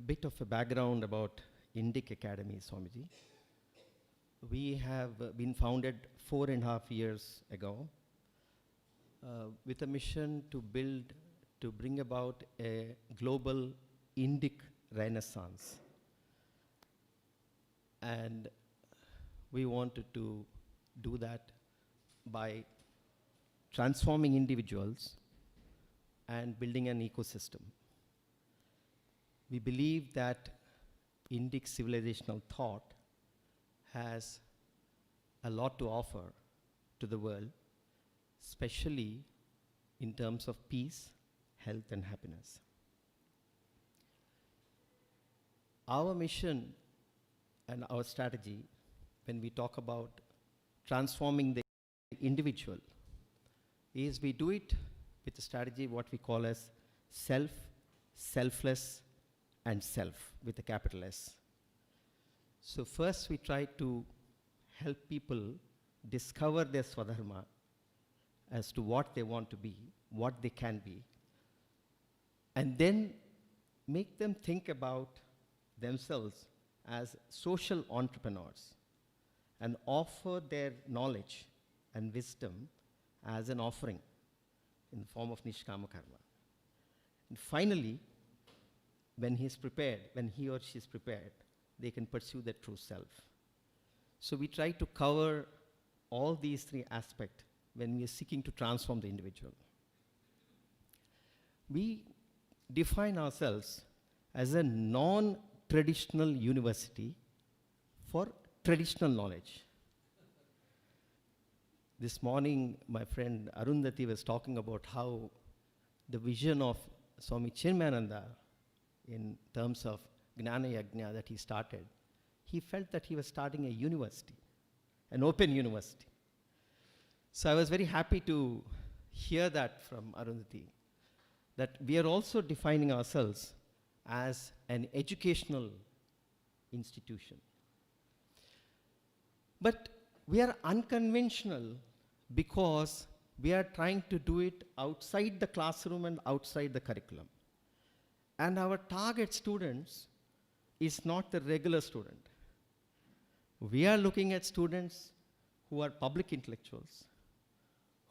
bit of a background about Indic Academy, Swamiji. We have been founded 4.5 years ago with a mission to bring about a global Indic renaissance. And we wanted to do that by transforming individuals and building an ecosystem. We believe that Indic civilizational thought has a lot to offer to the world, especially in terms of peace, health, and happiness. Our mission and our strategy, when we talk about transforming the individual, is we do it with a strategy what we call as self, selfless, and self with a capital S. So first we try to help people discover their swadharma as to what they want to be, what they can be, and then make them think about themselves as social entrepreneurs and offer their knowledge and wisdom as an offering in the form of nishkama karma. And finally, when he or she is prepared, they can pursue their true self. So we try to cover all these three aspects when we are seeking to transform the individual. We define ourselves as a non-traditional university for traditional knowledge. This morning, my friend Arundhati was talking about how the vision of Swami Chinmayananda in terms of Gnana Yajna that he started, he felt that he was starting a university, an open university. So I was very happy to hear that from Arundhati, that we are also defining ourselves as an educational institution. But we are unconventional because we are trying to do it outside the classroom and outside the curriculum. And our target students is not the regular student. We are looking at students who are public intellectuals,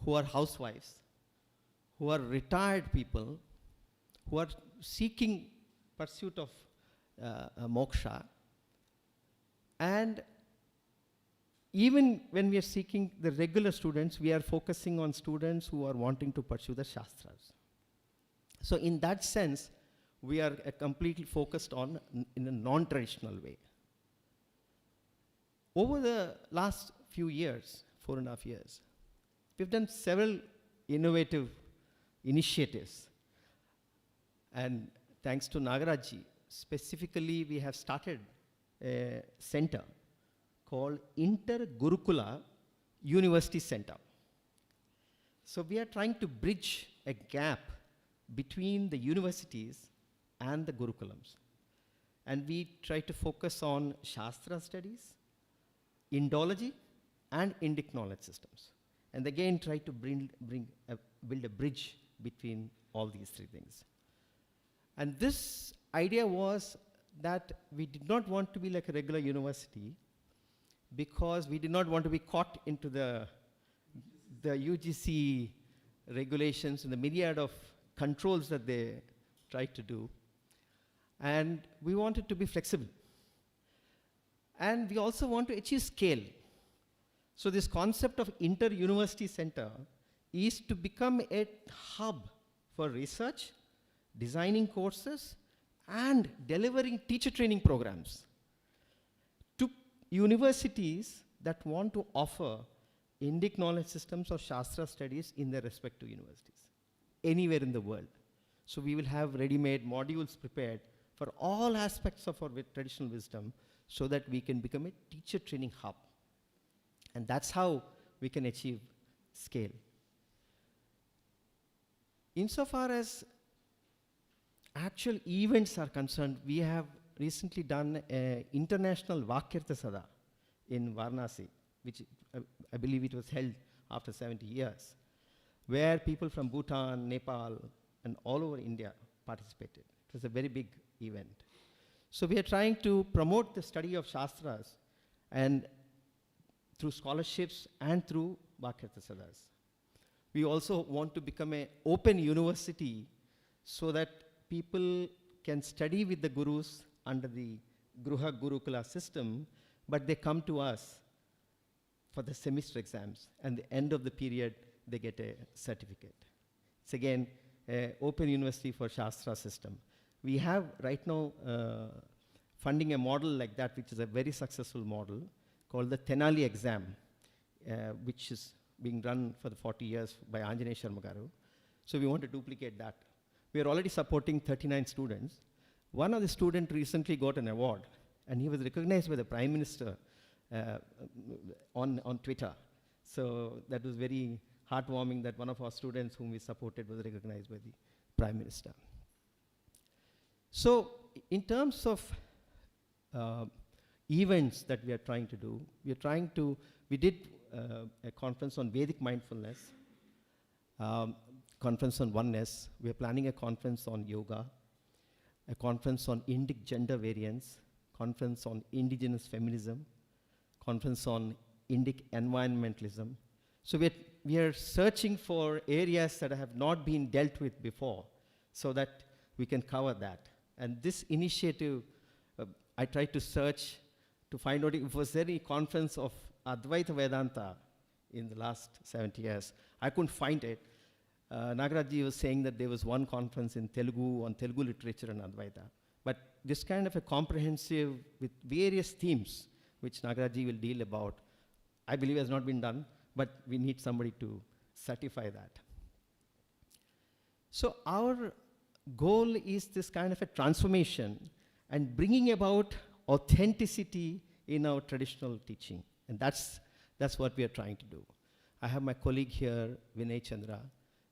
who are housewives, who are retired people, who are seeking pursuit of moksha. And even when we are seeking the regular students, we are focusing on students who are wanting to pursue the Shastras. So in that sense, we are completely focused on in a non-traditional way. Over the last few years, 4.5 years, we've done several innovative initiatives. And thanks to Nagarajji, specifically we have started a center called Inter-Gurukula University Center. So we are trying to bridge a gap between the universities and the Gurukulams. And we try to focus on Shastra studies, Indology, and Indic knowledge systems. And again, try to build a bridge between all these three things. And this idea was that we did not want to be like a regular university because we did not want to be caught into the UGC regulations and the myriad of controls that they tried to do. And we wanted to be flexible. And we also want to achieve scale. So this concept of inter-university center is to become a hub for research, designing courses, and delivering teacher training programs to universities that want to offer Indic knowledge systems or Shastra studies in their respective universities, anywhere in the world. So we will have ready-made modules prepared for all aspects of our traditional wisdom so that we can become a teacher training hub. And that's how we can achieve scale. Insofar as actual events are concerned, we have recently done an international Vakyartha Sada in Varanasi, which I believe it was held after 70 years, where people from Bhutan, Nepal, and all over India participated. It was a very big event. So we are trying to promote the study of Shastras and through scholarships and through Bhakyasadas. We also want to become an open university so that people can study with the gurus under the Gruha Gurukula system, but they come to us for the semester exams, and the end of the period, they get a certificate. It's again, an open university for Shastra system. We have right now funding a model like that, which is a very successful model, called the Tenali exam, which is being run for the 40 years by Anjaneya Sharma Garu. So we want to duplicate that. We are already supporting 39 students. One of the students recently got an award, and he was recognized by the Prime Minister on Twitter. So that was very heartwarming that one of our students whom we supported was recognized by the Prime Minister. So in terms of events that we are trying to do, we did a conference on Vedic mindfulness, conference on oneness. We are planning a conference on yoga, a conference on Indic gender variance, conference on indigenous feminism, conference on Indic environmentalism. So we are searching for areas that have not been dealt with before so that we can cover that. And this initiative, I tried to search to find out if there was any conference of Advaita Vedanta in the last 70 years. I couldn't find it. Nagarajji was saying that there was one conference in Telugu on Telugu literature and Advaita. But this kind of a comprehensive with various themes, which Nagarajji will deal about, I believe has not been done, but we need somebody to certify that. So our goal is this kind of a transformation and bringing about authenticity in our traditional teaching. And that's what we are trying to do. I have my colleague here, Vinay Chandra.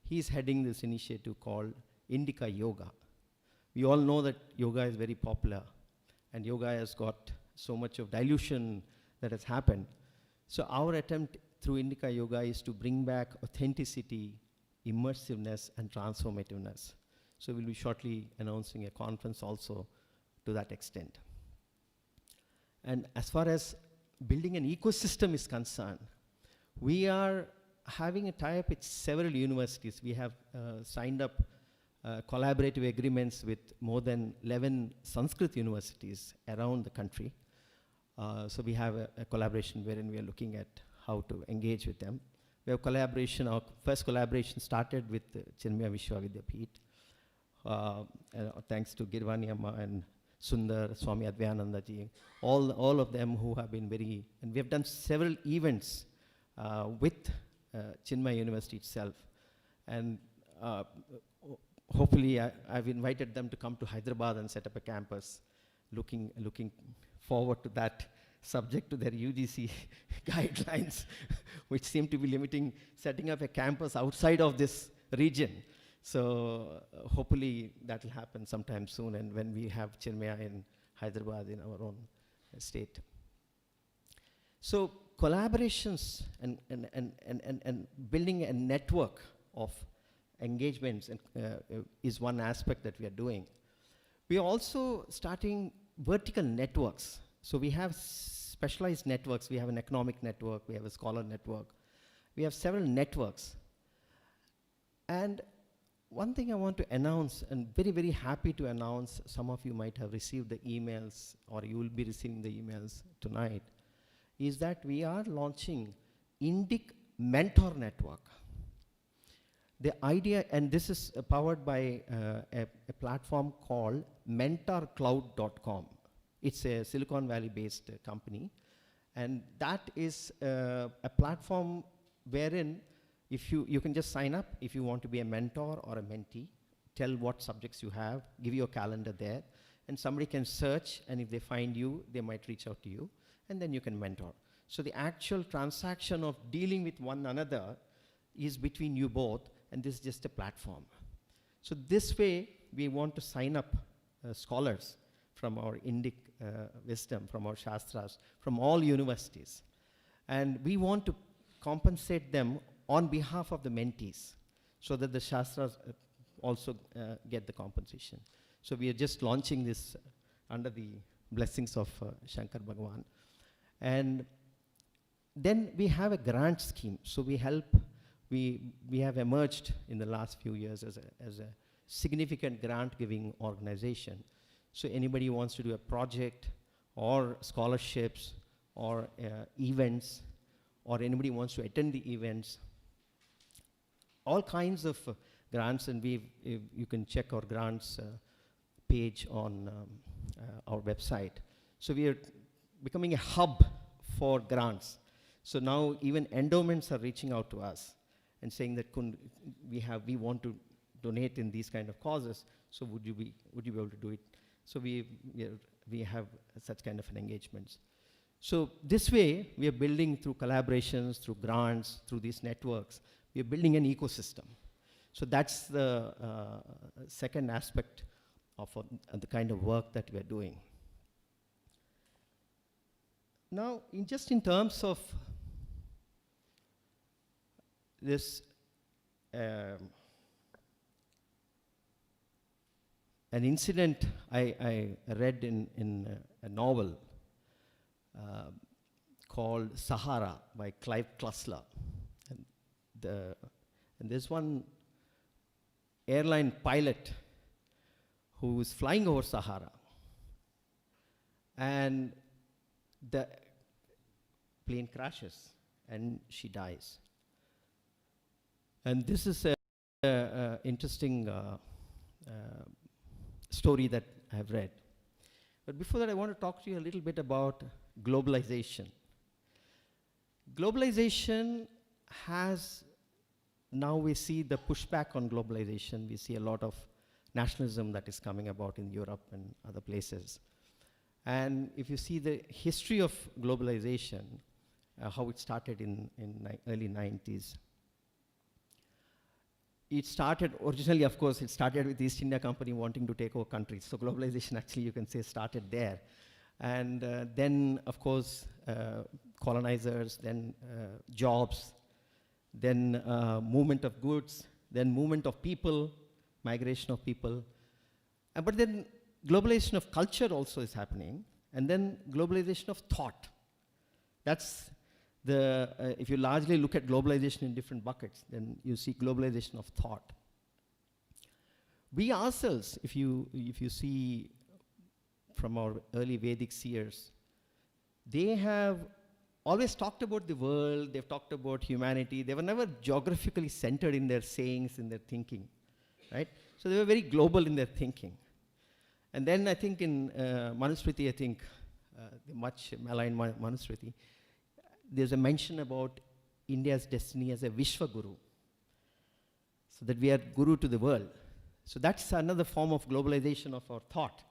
He's heading this initiative called Indic Yoga. We all know that yoga is very popular, and yoga has got so much of dilution that has happened. So our attempt through Indic Yoga is to bring back authenticity, immersiveness, and transformativeness. So we'll be shortly announcing a conference also to that extent. And as far as building an ecosystem is concerned, we are having a tie-up with several universities. We have signed up collaborative agreements with more than 11 Sanskrit universities around the country. So we have a collaboration wherein we are looking at how to engage with them. We have collaboration, our first collaboration started with Chinmaya Vishwavidyapeeth. Thanks to Girvani Amma and Sundar, Swami Advayananda ji, all of them who have been very, and we have done several events with Chinmaya University itself. And hopefully I've invited them to come to Hyderabad and set up a campus, looking forward to that, subject to their UGC guidelines, which seem to be limiting setting up a campus outside of this region. So hopefully that will happen sometime soon, and when we have Chinmaya in Hyderabad in our own state. So collaborations and building a network of engagements is one aspect that we are doing. We are also starting vertical networks. So we have specialized networks. We have an economic network. We have a scholar network. We have several networks. And one thing I want to announce, and very, very happy to announce, some of you might have received the emails, or you will be receiving the emails tonight, is that we are launching Indic Mentor Network. The idea, and this is powered by a platform called mentorcloud.com. It's a Silicon Valley-based company, and that is a platform wherein if you can just sign up if you want to be a mentor or a mentee, tell what subjects you have, give your calendar there, and somebody can search, and if they find you, they might reach out to you, and then you can mentor. So the actual transaction of dealing with one another is between you both, and this is just a platform. So this way, we want to sign up scholars from our Indic wisdom, from our Shastras, from all universities. And we want to compensate them on behalf of the mentees, so that the Shastras also get the compensation. So we are just launching this under the blessings of Shankar Bhagavan. And then we have a grant scheme. So we have emerged in the last few years as a significant grant giving organization. So anybody who wants to do a project or scholarships or events, or anybody wants to attend the events, all kinds of grants, and you can check our grants page on our website. So we are becoming a hub for grants. So now even endowments are reaching out to us and saying that we want to donate in these kind of causes, so would you be able to do it? So we have such kind of an engagements. So this way, we are building through collaborations, through grants, through these networks, we are building an ecosystem. So that's the second aspect of the kind of work that we are doing. Now, just in terms of this, an incident I read in a novel called Sahara by Clive Cussler. And there's one airline pilot who is flying over Sahara, and the plane crashes and she dies. And this is a interesting story that I have read. But before that, I want to talk to you a little bit about globalization. Globalization has, now we see the pushback on globalization. We see a lot of nationalism that is coming about in Europe and other places. And if you see the history of globalization, how it started in early 90s. It started, originally, of course, it started with the East India Company wanting to take over countries. So globalization actually, you can say, started there. And then, of course, colonizers, then jobs, then movement of goods, then movement of people, migration of people. But then globalization of culture also is happening, and then globalization of thought. That's the, if you largely look at globalization in different buckets, then you see globalization of thought. We ourselves, if you see from our early Vedic seers, they have always talked about the world, they've talked about humanity. They were never geographically centered in their sayings, in their thinking, right? So they were very global in their thinking. And then I think in Manusmriti, I think, the much maligned Manusmriti, there's a mention about India's destiny as a Vishwa Guru, so that we are Guru to the world. So that's another form of globalization of our thought.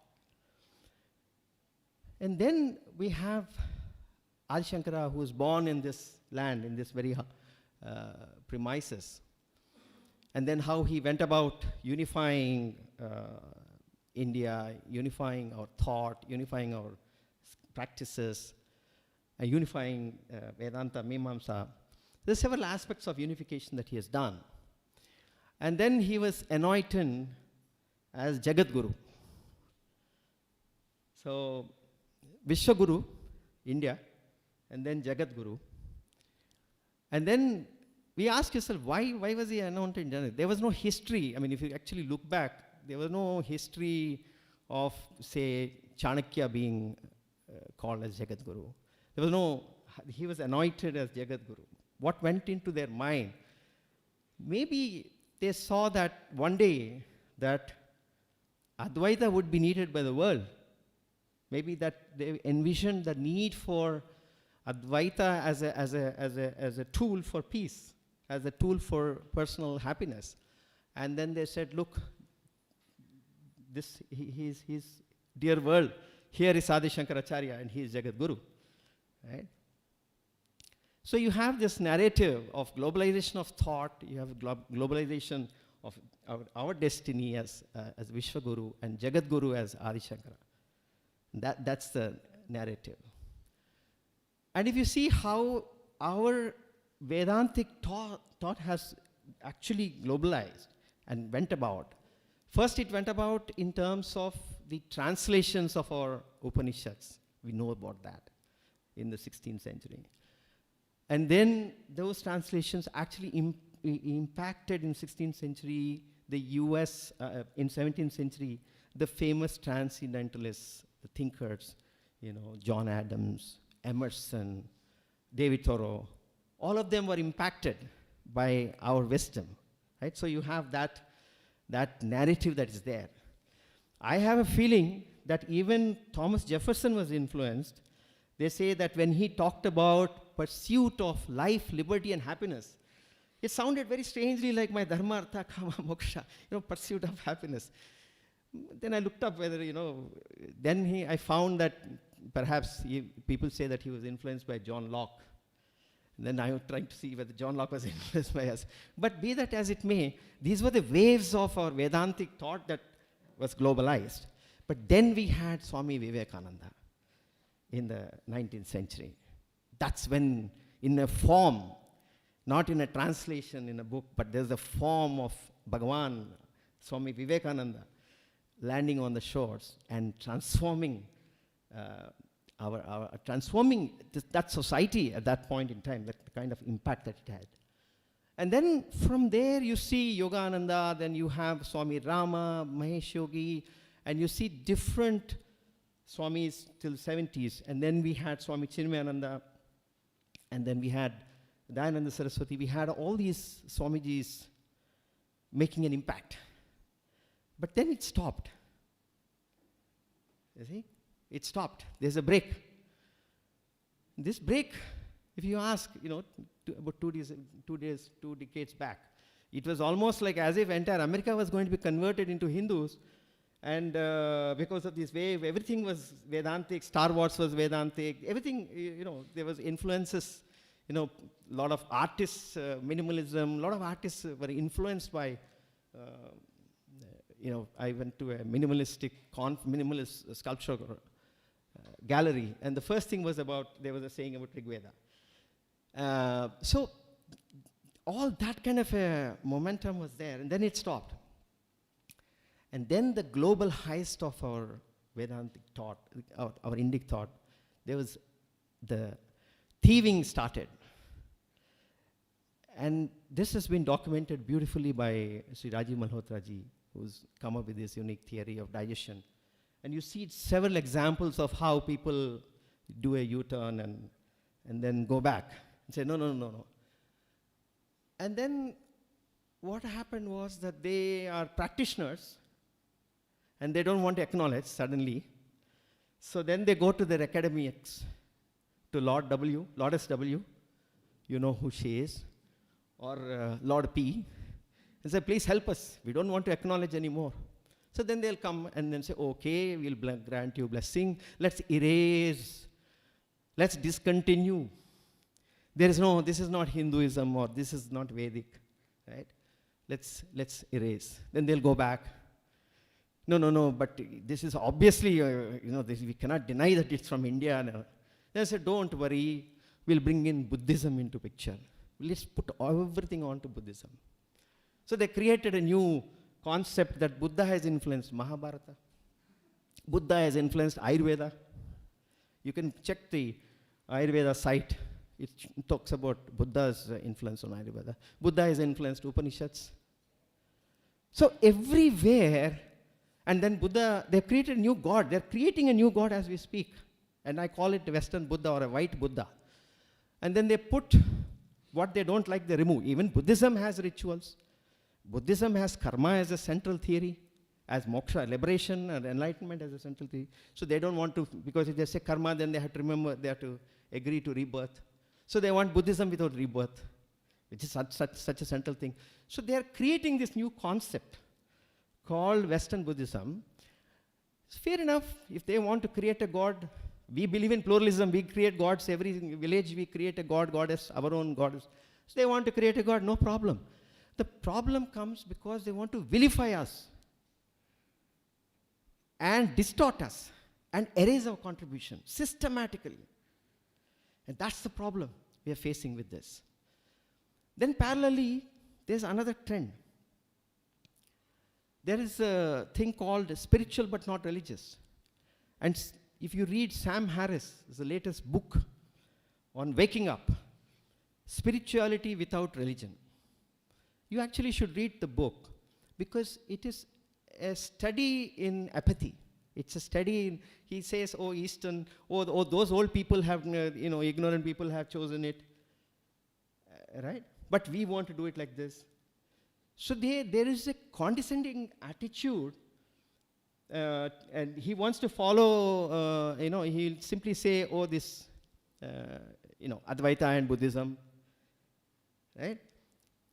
And then we have Adi Shankara, who was born in this land, in this very premises. And then how he went about unifying India, unifying our thought, unifying our practices, unifying Vedanta, Mimamsa. There are several aspects of unification that he has done. And then he was anointed as Jagadguru. So, Vishwaguru, India, and then Jagadguru. And then we ask yourself, why was he anointed in Jagadguru? There was no history. I mean, if you actually look back, there was no history of, say, Chanakya being called as Jagadguru. There was no, he was anointed as Jagadguru. What went into their mind? Maybe they saw that one day that Advaita would be needed by the world. Maybe that they envisioned the need for Advaita as a tool for peace, as a tool for personal happiness. And then they said, look, his dear world, here is Adi Shankaracharya and he is Jagadguru. Right? So you have this narrative of globalization of thought, you have globalization of our destiny as Vishwaguru and Jagadguru as Adi Shankara. That's the narrative. And if you see how our Vedantic thought has actually globalized and went about, first it went about in terms of the translations of our Upanishads. We know about that in the 16th century. And then those translations actually impacted in 16th century the US, in 17th century, the famous transcendentalists, the thinkers, John Adams, Emerson, David Thoreau, all of them were impacted by our wisdom, right? So you have that narrative that is there. I have a feeling that even Thomas Jefferson was influenced. They say that when he talked about pursuit of life, liberty, and happiness, it sounded very strangely like my dharma, artha, kama, moksha, pursuit of happiness. Then I looked up whether, I found that perhaps people say that he was influenced by John Locke. And then I was trying to see whether John Locke was influenced by us. But be that as it may, these were the waves of our Vedantic thought that was globalized. But then we had Swami Vivekananda in the 19th century. That's when, in a form, not in a translation in a book, but there's a form of Bhagavan, Swami Vivekananda, landing on the shores and transforming that society at that point in time, that kind of impact that it had. And then from there you see Yogananda, then you have Swami Rama, Mahesh Yogi, and you see different Swamis till 70s. And then we had Swami Chinmayananda, and then we had Dayananda Saraswati. We had all these Swamijis making an impact. But then it stopped. You see? It stopped. There's a break. This break, if you ask, about 2 decades back, it was almost like as if entire America was going to be converted into Hindus, and because of this wave, everything was Vedantic. Star Wars was Vedantic. Everything, there was influences. A lot of artists, minimalism. A lot of artists were influenced by. I went to a minimalist sculpture gallery, and the first thing was there was a saying about Rig Veda. So all that kind of a momentum was there, and then it stopped. And then the global heist of our Vedantic thought, our Indic thought, there was the thieving started. And this has been documented beautifully by Sri Rajiv Malhotra ji, who's come up with this unique theory of digestion. And you see several examples of how people do a U-turn and then go back and say, no. And then what happened was that they are practitioners and they don't want to acknowledge suddenly. So then they go to their academics, to Lord S.W., you know who she is, or Lord P, and say, please help us. We don't want to acknowledge anymore. So then they'll come and then say, okay, we'll grant you blessing. Let's erase. Let's discontinue. This is not Hinduism, or this is not Vedic, right? Let's erase. Then they'll go back. No, but this is obviously, we cannot deny that it's from India. No. They said, don't worry, we'll bring in Buddhism into picture. Let's put everything onto Buddhism. So they created a new concept that Buddha has influenced Mahabharata. Buddha has influenced Ayurveda. You can check the Ayurveda site. It talks about Buddha's influence on Ayurveda. Buddha has influenced Upanishads. So everywhere, and then Buddha, they've created a new God. They're creating a new God as we speak. And I call it Western Buddha or a white Buddha. And then they put what they don't like, they remove. Even Buddhism has rituals. Buddhism has karma as a central theory, as moksha, liberation and enlightenment as a central theory. So they don't want to, because if they say karma, then they have to agree to rebirth. So they want Buddhism without rebirth, which is such a central thing. So they are creating this new concept called Western Buddhism. It's fair enough if they want to create a God. We believe in pluralism. We create gods. Every village we create a god, goddess, our own goddess. So they want to create a God, no problem. The problem comes because they want to vilify us and distort us and erase our contribution systematically. And that's the problem we are facing with this. Then parallelly, there's another trend. there is a thing called spiritual but not religious. And if you read Sam Harris, the latest book on waking up, Spirituality Without Religion, you actually should read the book, because it is a study in apathy. It's a study in, he says, oh, Eastern, oh, those old people have, ignorant people have chosen it, right? But we want to do it like this. So there is a condescending attitude, and he wants to follow, he'll simply say, oh, this, Advaita and Buddhism, right?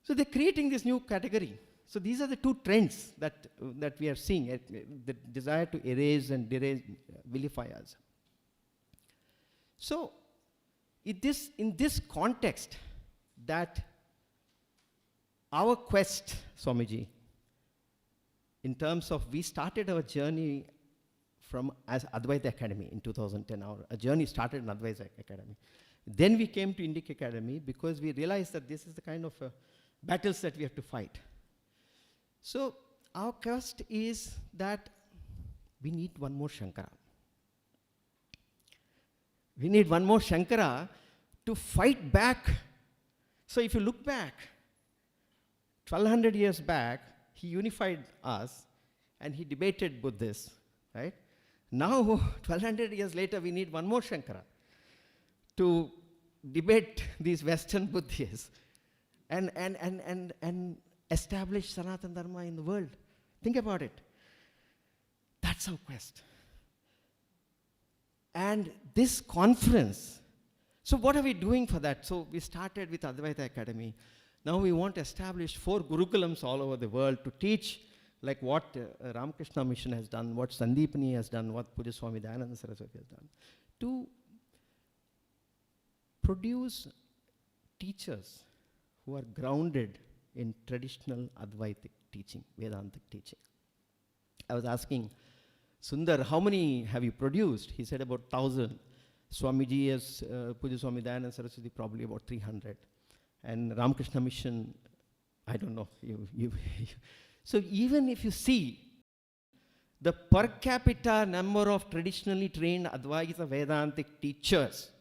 So they're creating this new category. So these are the two trends that we are seeing, the desire to erase and vilify us. So in this context, that our quest, Swamiji, in terms of, we started our journey as Advaita Academy in 2010. Our journey started in Advaita Academy. Then we came to Indic Academy because we realized that this is the kind of battles that we have to fight. So our quest is that we need one more Shankara. We need one more Shankara to fight back. So if you look back, 1200 years back, he unified us and he debated Buddhists, right? Now, 1200 years later, we need one more Shankara to debate these Western Buddhists and establish Sanatana Dharma in the world. Think about it. That's our quest. And this conference, so what are we doing for that? So we started with Advaita Academy. Now we want to establish 4 Gurukulams all over the world to teach, like what Ramakrishna Mission has done, what Sandeepani has done, what Puja Swami Dayananda Saraswati has done, to produce teachers who are grounded in traditional Advaitic teaching, Vedantic teaching. I was asking Sundar, how many have you produced? He said about 1,000. Swamiji has, Puja Swami Dayananda Saraswati, probably about 300. And Ramakrishna Mission, I don't know. So even if you see, the per capita number of traditionally trained Advaita Vedantic teachers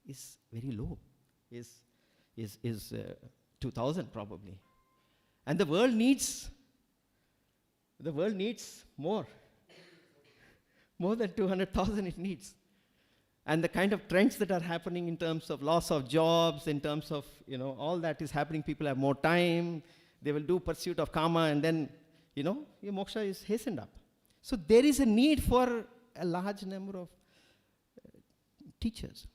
is very low, is 2,000 probably. And the world needs more than 200,000 it needs. And the kind of trends that are happening in terms of loss of jobs, in terms of, all that is happening, people have more time, they will do pursuit of karma, and then, your moksha is hastened up. So there is a need for a large number of teachers.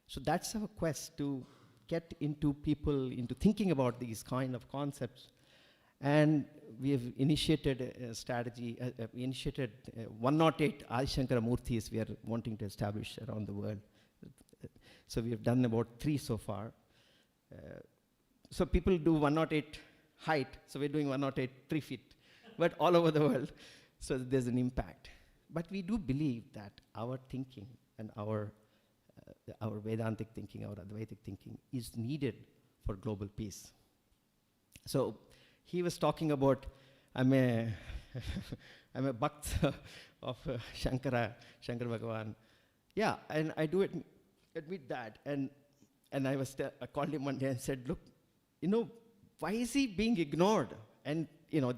So that's our quest, to get into people, into thinking about these kind of concepts. And we have initiated a strategy, we initiated 108 Adi Shankara Murthis we are wanting to establish around the world. So we have done about 3 so far. So people do 108 height, so we're doing 108 3 feet, but all over the world. So there's an impact. But we do believe that our thinking and our Vedantic thinking, our Advaitic thinking is needed for global peace. So he was talking about, I'm a Bhakt of Shankara Bhagavan. Yeah, and I do admit that. And I called him one day and said, look, why is he being ignored? And,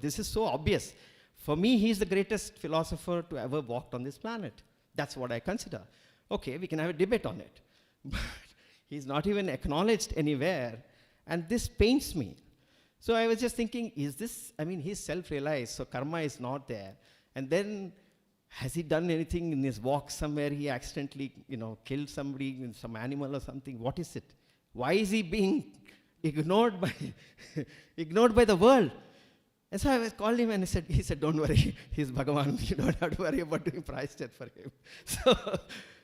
this is so obvious. For me, he's the greatest philosopher to ever walk on this planet. That's what I consider. Okay, we can have a debate on it. But he's not even acknowledged anywhere. And this pains me. So I was just thinking, he's self-realized, so karma is not there. And then, has he done anything in his walk somewhere? He accidentally, killed somebody, some animal or something. What is it? Why is he being ignored by the world? And so I called him and he said, don't worry, he's Bhagavan. You don't have to worry about doing prayashchit for him.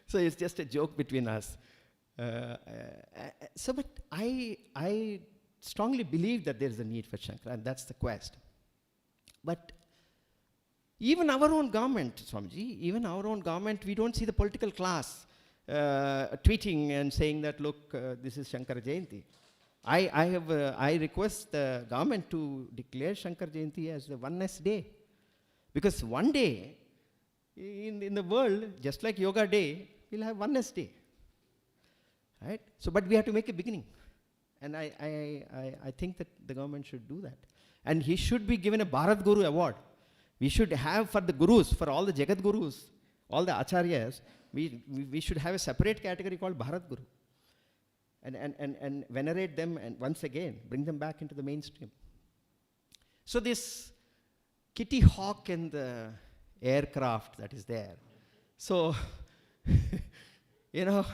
So it's just a joke between us. But I strongly believe that there is a need for Shankara, and that's the quest. But even our own government, Swamiji, we don't see the political class tweeting and saying that, look, this is Shankara Jayanti. I request the government to declare Shankar Jayanti as the Oneness Day. Because one day in the world, just like Yoga Day, we'll have Oneness Day. Right? So, but we have to make a beginning. And I think that the government should do that. And he should be given a Bharat Guru award. We should have for the gurus, for all the Jagadgurus, all the acharyas, we should have a separate category called Bharat Guru. And venerate them and once again bring them back into the mainstream. So this Kitty Hawk and the aircraft that is there. So, you know,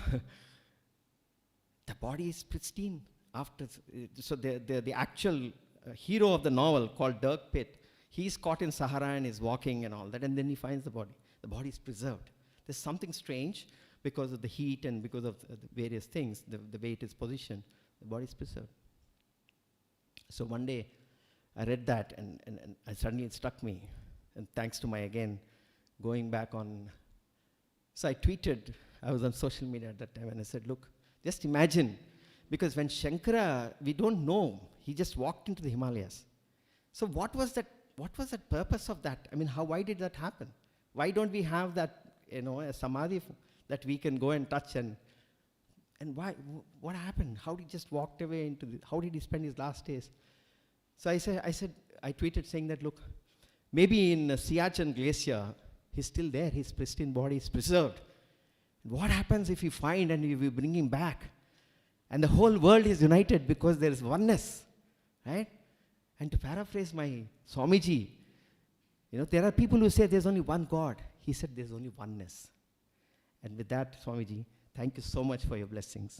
the body is pristine after. So the actual hero of the novel called Dirk Pitt, he's caught in Sahara and is walking and all that, and then he finds the body. The body is preserved. There's something strange. Because of the heat and because of the various things, the way it is positioned, the body is preserved. So one day, I read that and suddenly it struck me. And thanks to my, again, going back on, so I tweeted, I was on social media at that time, and I said, look, just imagine, because when Shankara, we don't know, he just walked into the Himalayas. So what was that purpose of that? I mean, why did that happen? Why don't we have that, a samadhi that we can go and touch and why, what happened? How did he just walked away into how did he spend his last days? So I tweeted saying that, look, maybe in Siachen Glacier, he's still there, his pristine body is preserved. What happens if we find and we bring him back? And the whole world is united because there is oneness, right? And to paraphrase my Swamiji, there are people who say there's only one God. He said there's only oneness. And with that, Swamiji, thank you so much for your blessings.